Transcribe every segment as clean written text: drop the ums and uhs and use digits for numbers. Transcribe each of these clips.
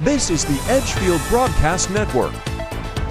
This is the Edgefield Broadcast Network,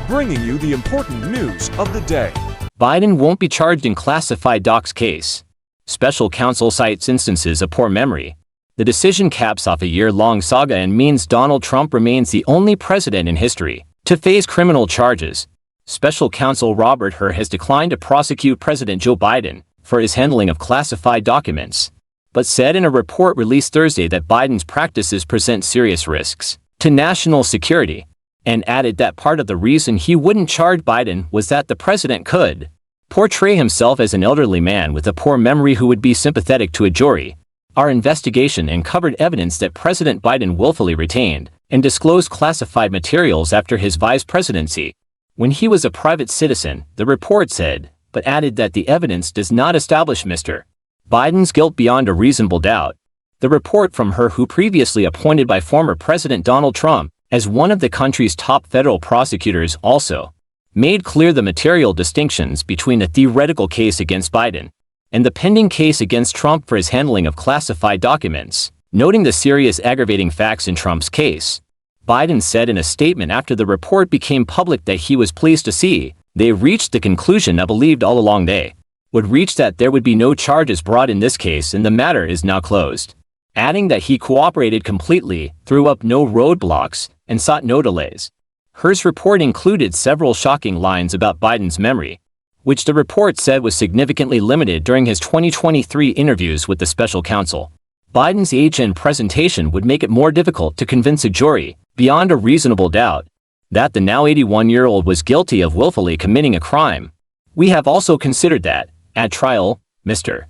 bringing you the important news of the day. Biden won't be charged in classified docs case. Special counsel cites instances of poor memory. The decision caps off a year-long saga and means Donald Trump remains the only president in history to face criminal charges. Special counsel Robert Hur has declined to prosecute President Joe Biden for his handling of classified documents, but said in a report released Thursday that Biden's practices present serious risks to national security, and added that part of the reason he wouldn't charge Biden was that the president could portray himself as an elderly man with a poor memory who would be sympathetic to a jury. Our investigation uncovered evidence that President Biden willfully retained and disclosed classified materials after his vice presidency when he was a private citizen, the report said, but added that the evidence does not establish Mr. Biden's guilt beyond a reasonable doubt. The report from Hur, who previously appointed by former President Donald Trump as one of the country's top federal prosecutors, also made clear the material distinctions between a theoretical case against Biden and the pending case against Trump for his handling of classified documents, noting the serious aggravating facts in Trump's case. Biden said in a statement after the report became public that he was pleased to see they reached the conclusion I believed all along they would reach, that there would be no charges brought in this case and the matter is now closed, adding that he cooperated completely, threw up no roadblocks, and sought no delays. Hur's report included several shocking lines about Biden's memory, which the report said was significantly limited during his 2023 interviews with the special counsel. Biden's age and presentation would make it more difficult to convince a jury, beyond a reasonable doubt, that the now 81-year-old was guilty of willfully committing a crime. We have also considered that, at trial, Mr.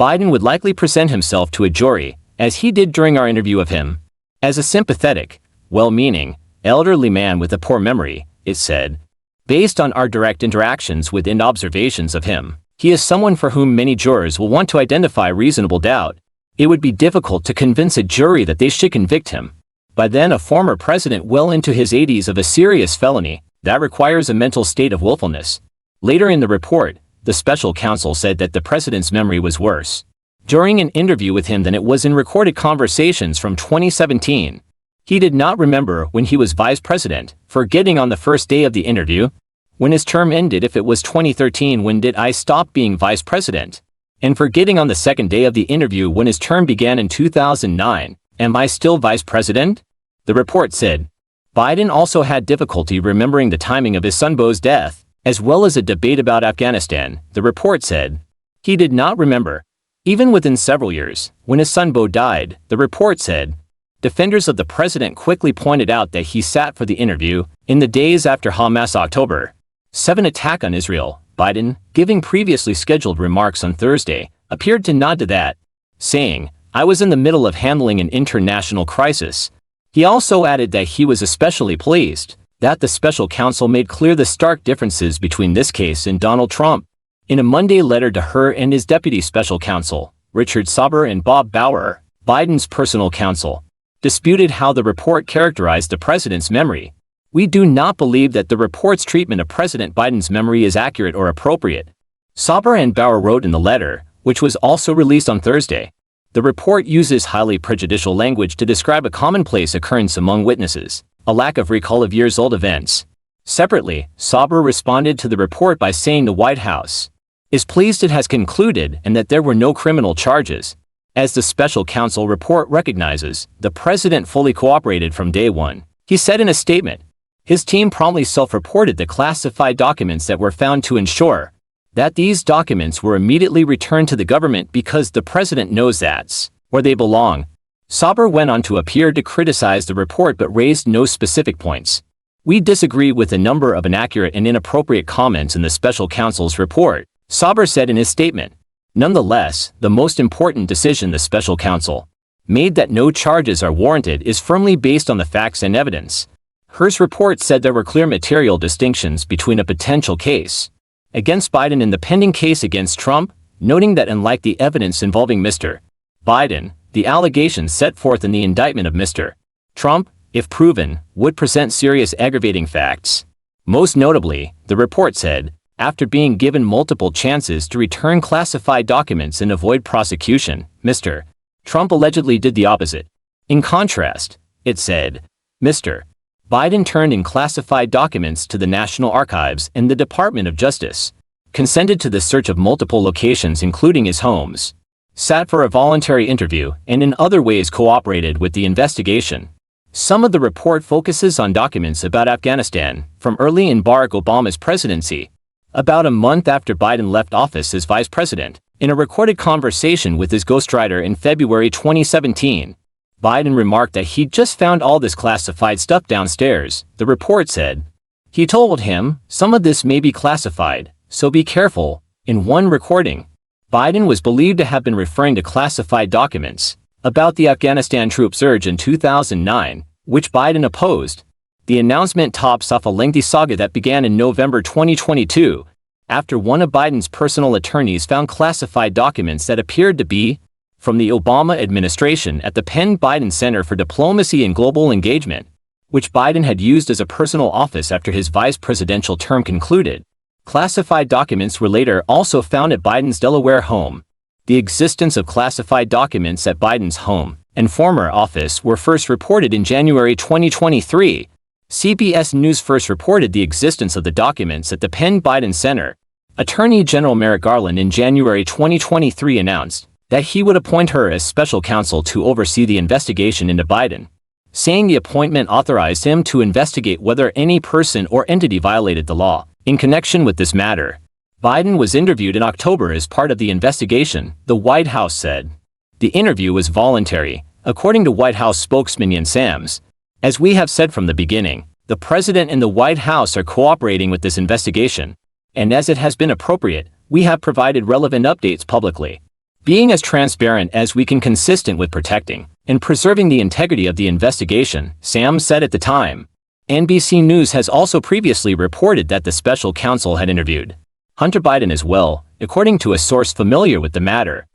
Biden would likely present himself to a jury, as he did during our interview of him, as a sympathetic, well-meaning, elderly man with a poor memory, it said. Based on our direct interactions with and observations of him, he is someone for whom many jurors will want to identify reasonable doubt. It would be difficult to convince a jury that they should convict him, by then a former president well into his 80s, of a serious felony that requires a mental state of willfulness. Later in the report, the special counsel said that the president's memory was worse during an interview with him than it was in recorded conversations from 2017. He did not remember when he was vice president, forgetting on the first day of the interview, when his term ended, if it was 2013, when did I stop being vice president, and forgetting on the second day of the interview when his term began in 2009, am I still vice president? The report said. Biden also had difficulty remembering the timing of his son Beau's death, as well as a debate about Afghanistan, the report said. He did not remember, even within several years, when his son Beau died, the report said. Defenders of the president quickly pointed out that he sat for the interview in the days after Hamas' October 7 attack on Israel. Biden, giving previously scheduled remarks on Thursday, appeared to nod to that, saying, "I was in the middle of handling an international crisis." He also added that he was especially pleased that the special counsel made clear the stark differences between this case and Donald Trump. In a Monday letter to Hur and his deputy special counsel, Richard Sauber, and Bob Bauer, Biden's personal counsel, disputed how the report characterized the president's memory. "We do not believe that the report's treatment of President Biden's memory is accurate or appropriate," Sauber and Bauer wrote in the letter, which was also released on Thursday. The report uses highly prejudicial language to describe a commonplace occurrence among witnesses, a lack of recall of years-old events. Separately, Sauber responded to the report by saying the White House is pleased it has concluded and that there were no criminal charges. As the special counsel report recognizes, the president fully cooperated from day one, he said in a statement. His team promptly self-reported the classified documents that were found to ensure that these documents were immediately returned to the government because the president knows that's where they belong. Sauber went on to appear to criticize the report but raised no specific points. "We disagree with a number of inaccurate and inappropriate comments in the special counsel's report," Sauber said in his statement. Nonetheless, the most important decision the special counsel made, that no charges are warranted, is firmly based on the facts and evidence. Hur's report said there were clear material distinctions between a potential case against Biden and the pending case against Trump, noting that unlike the evidence involving Mr. Biden, the allegations set forth in the indictment of Mr. Trump, if proven, would present serious aggravating facts. Most notably, the report said, after being given multiple chances to return classified documents and avoid prosecution, Mr. Trump allegedly did the opposite. In contrast, it said, Mr. Biden turned in classified documents to the National Archives and the Department of Justice, consented to the search of multiple locations including his homes, sat for a voluntary interview, and in other ways cooperated with the investigation. Some of the report focuses on documents about Afghanistan from early in Barack Obama's presidency, about a month after Biden left office as vice president. In a recorded conversation with his ghostwriter in February 2017, Biden remarked that he'd just found all this classified stuff downstairs, the report said. He told him, "Some of this may be classified, so be careful." In one recording, Biden was believed to have been referring to classified documents about the Afghanistan troop surge in 2009, which Biden opposed. The announcement tops off a lengthy saga that began in November 2022, after one of Biden's personal attorneys found classified documents that appeared to be from the Obama administration at the Penn Biden Center for Diplomacy and Global Engagement, which Biden had used as a personal office after his vice presidential term concluded. Classified documents were later also found at Biden's Delaware home. The existence of classified documents at Biden's home and former office were first reported in January 2023. CBS News first reported the existence of the documents at the Penn Biden Center. Attorney General Merrick Garland in January 2023 announced that he would appoint her as special counsel to oversee the investigation into Biden, saying the appointment authorized him to investigate whether any person or entity violated the law. In connection with this matter, Biden was interviewed in October as part of the investigation, the White House said. The interview was voluntary, according to White House spokesman Jan Sams. As we have said from the beginning, the President and the White House are cooperating with this investigation, and as it has been appropriate, we have provided relevant updates publicly, being as transparent as we can consistent with protecting and preserving the integrity of the investigation, Sams said at the time. NBC News has also previously reported that the special counsel had interviewed Hunter Biden as well, according to a source familiar with the matter.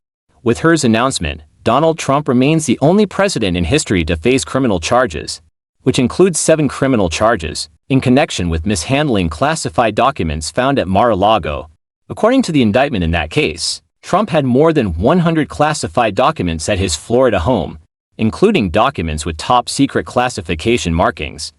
With her announcement, Donald Trump remains the only president in history to face criminal charges, which includes 7 criminal charges, in connection with mishandling classified documents found at Mar-a-Lago. According to the indictment in that case, Trump had more than 100 classified documents at his Florida home, including documents with top-secret classification markings.